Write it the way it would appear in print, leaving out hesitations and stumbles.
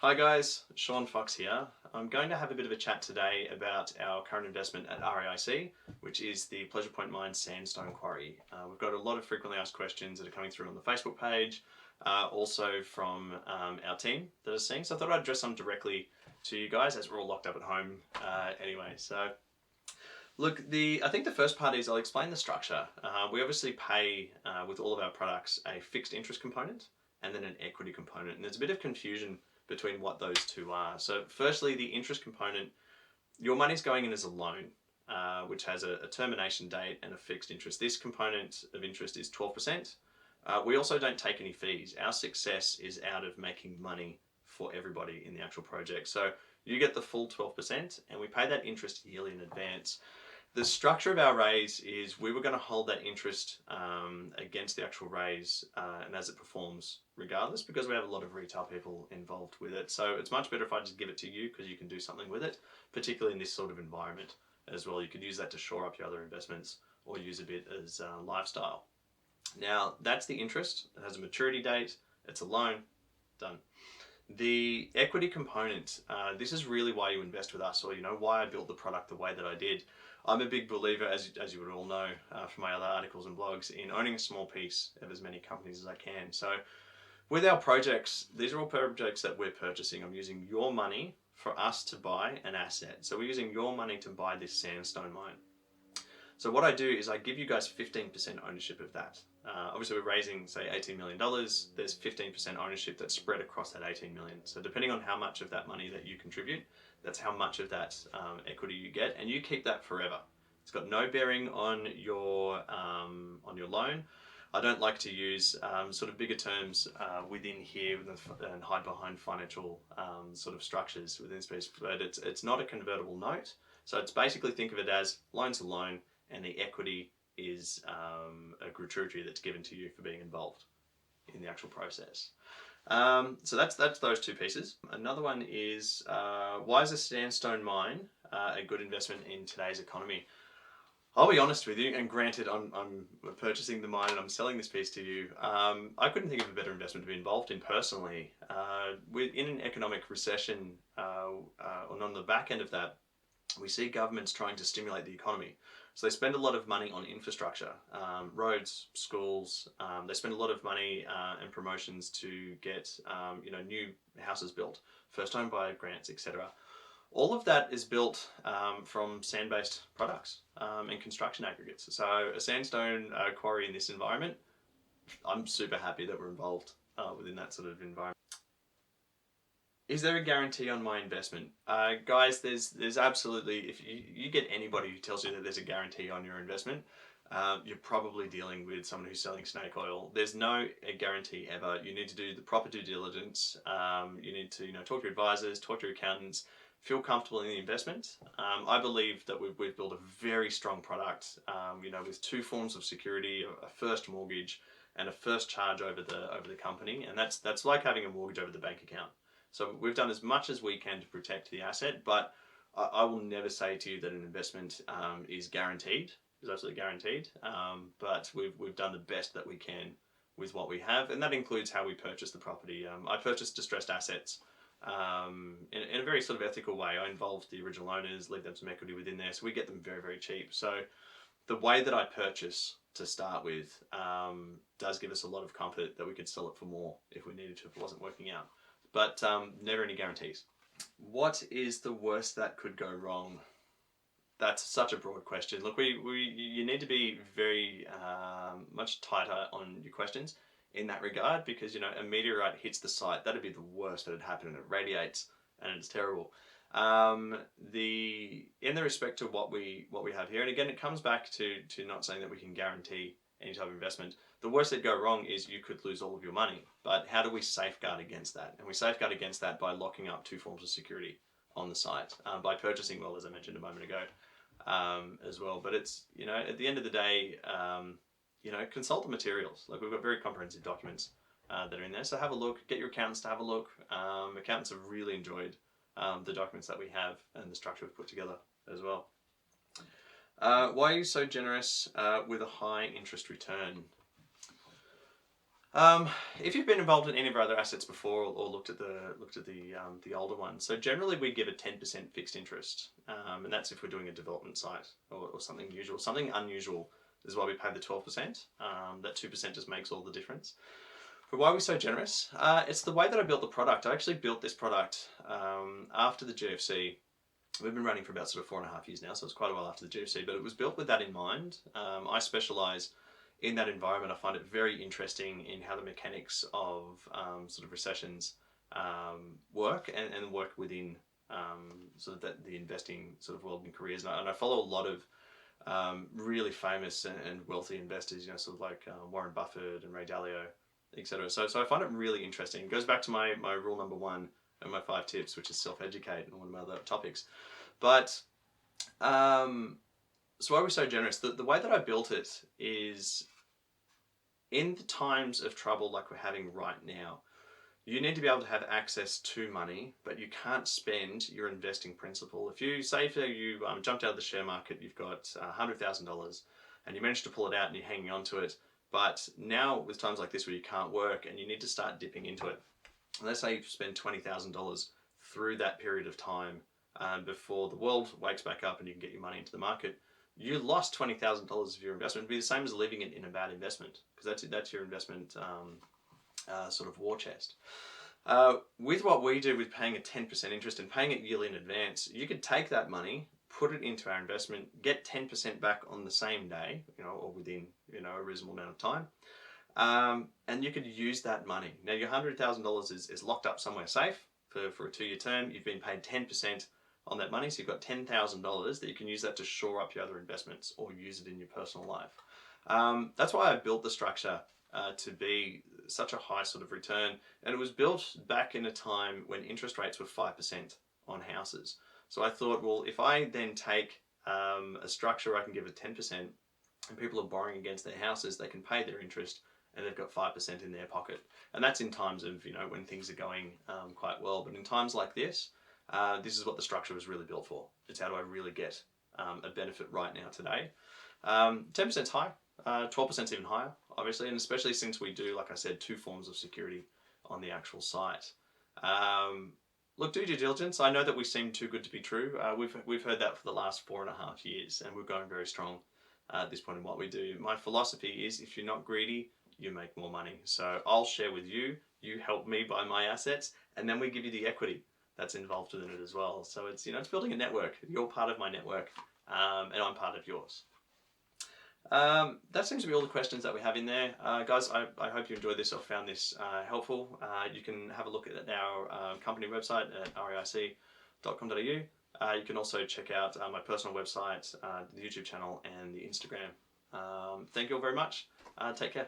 Hi guys, Shaun Fox here. I'm going to have a bit of a chat today about our current investment at RAIC, which is the Pleasure Point Mine Sandstone Quarry. We've got a lot of frequently asked questions that are coming through on the Facebook page, also from our team that are seeing. So I thought I'd address them directly to you guys as we're all locked up at home anyway. So look, I think the first part is I'll explain the structure. We obviously pay with all of our products a fixed interest component and then an equity component, and there's a bit of confusion between what those two are. So firstly, the interest component, your money's going in as a loan, which has a termination date and a fixed interest. This component of interest is 12%. We also don't take any fees. Our success is out of making money for everybody in the actual project. So you get the full 12% and we pay that interest yearly in advance. The structure of our raise is we were going to hold that interest against the actual raise and as it performs regardless, because we have a lot of retail people involved with it. So it's much better if I just give it to you because you can do something with it, particularly in this sort of environment as well. You could use that to shore up your other investments or use a bit as lifestyle. Now that's the interest. It has a maturity date. It's a loan. Done. The equity component, this is really why you invest with us, or why I built the product the way that I did. I'm a big believer, as you would all know from my other articles and blogs, in owning a small piece of as many companies as I can. So with our projects, these are all projects that we're purchasing. I'm using your money for us to buy an asset. So we're using your money to buy this sandstone mine. So what I do is I give you guys 15% ownership of that. Obviously we're raising, say, $18 million. There's 15% ownership that's spread across that 18 million. So depending on how much of that money that you contribute, that's how much of that equity you get, and you keep that forever. It's got no bearing on your loan. I don't like to use sort of bigger terms within here and hide behind financial sort of structures within this piece, but it's not a convertible note. So it's basically, think of it as loan's a loan, and the equity is a gratuity that's given to you for being involved in the actual process. So that's those two pieces. Another one is why is a sandstone mine a good investment in today's economy? I'll be honest with you, and granted I'm purchasing the mine and I'm selling this piece to you, I couldn't think of a better investment to be involved in personally. In an economic recession, and on the back end of that, we see governments trying to stimulate the economy. So they spend a lot of money on infrastructure, roads, schools. They spend a lot of money and promotions to get new houses built, first home buyer grants, etc. All of that is built from sand-based products and construction aggregates. So a sandstone quarry in this environment, I'm super happy that we're involved within that sort of environment. Is there a guarantee on my investment? Guys, there's absolutely, if you get anybody who tells you that there's a guarantee on your investment, you're probably dealing with someone who's selling snake oil. There's no guarantee ever. You need to do the proper due diligence. You need to talk to your advisors, talk to your accountants, feel comfortable in the investment. I believe that we've built a very strong product, with two forms of security, a first mortgage and a first charge over the company, and that's like having a mortgage over the bank account. So we've done as much as we can to protect the asset, but I will never say to you that an investment is guaranteed, is absolutely guaranteed, but we've done the best that we can with what we have, and that includes how we purchase the property. I purchased distressed assets in a very sort of ethical way. I involved the original owners, leave them some equity within there, so we get them very, very cheap. So the way that I purchase to start with does give us a lot of comfort that we could sell it for more if we needed to, if it wasn't working out. But never any guarantees. What is the worst that could go wrong? That's such a broad question. Look, you need to be very much tighter on your questions in that regard, because a meteorite hits the site. That'd be the worst that'd happen, and it radiates, and it's terrible. In the respect to what we have here, and again, it comes back to not saying that we can guarantee any type of investment. The worst that go wrong is you could lose all of your money. But how do we safeguard against that? And we safeguard against that by locking up two forms of security on the site, by purchasing well, as I mentioned a moment ago, as well. But it's, at the end of the day, consult the materials. Like, we've got very comprehensive documents that are in there. So have a look, get your accountants to have a look. Accountants have really enjoyed the documents that we have and the structure we've put together as well. Why are you so generous with a high interest return? If you've been involved in any of our other assets before, or looked at the older ones, so generally we give a 10% fixed interest, and that's if we're doing a development site or something usual. Something unusual is why we pay the 12%. That 2% just makes all the difference. But why are we so generous? It's the way that I built the product. I actually built this product after the GFC. We've been running for about sort of 4.5 years now, so it's quite a while after the GFC, but it was built with that in mind. I specialise in that environment. I find it very interesting in how the mechanics of sort of recessions work and work within sort of the investing sort of world and careers. And I follow a lot of really famous and wealthy investors, sort of like Warren Buffett and Ray Dalio, etc. So I find it really interesting. It goes back to my rule number 1 and my 5 tips, which is self-educate, and one of my other topics. But so why are we so generous? The way that I built it is, in the times of trouble like we're having right now, you need to be able to have access to money, but you can't spend your investing principal. If you jumped out of the share market, you've got $100,000 and you managed to pull it out and you're hanging on to it, but now with times like this where you can't work and you need to start dipping into it, let's say you spend $20,000 through that period of time before the world wakes back up and you can get your money into the market, you lost $20,000 of your investment. It'd be the same as leaving it in a bad investment, because that's your investment sort of war chest. With what we do with paying a 10% interest and paying it yearly in advance, you could take that money, put it into our investment, get 10% back on the same day, or within a reasonable amount of time, and you could use that money. Now your $100,000 is locked up somewhere safe for a 2-year term. You've been paid 10% on that money, so you've got $10,000 that you can use that to shore up your other investments or use it in your personal life. That's why I built the structure to be such a high sort of return, and it was built back in a time when interest rates were 5% on houses. So I thought, well, if I then take a structure I can give it 10%, and people are borrowing against their houses, they can pay their interest and they've got 5% in their pocket. And that's in times of when things are going quite well. But in times like this is what the structure was really built for. It's how do I really get a benefit right now today. 10% is high, 12% is even higher, obviously, and especially since we do, like I said, 2 forms of security on the actual site. Look, do due diligence. I know that we seem too good to be true. We've heard that for the last 4.5 years, and we're going very strong at this point in what we do. My philosophy is, if you're not greedy, you make more money. So I'll share with you, you help me buy my assets, and then we give you the equity that's involved in it as well. So it's it's building a network. You're part of my network, and I'm part of yours. That seems to be all the questions that we have in there. Guys, I hope you enjoyed this or found this helpful. You can have a look at our company website at raic.com.au. You can also check out my personal website, the YouTube channel, and the Instagram. Thank you all very much. Take care.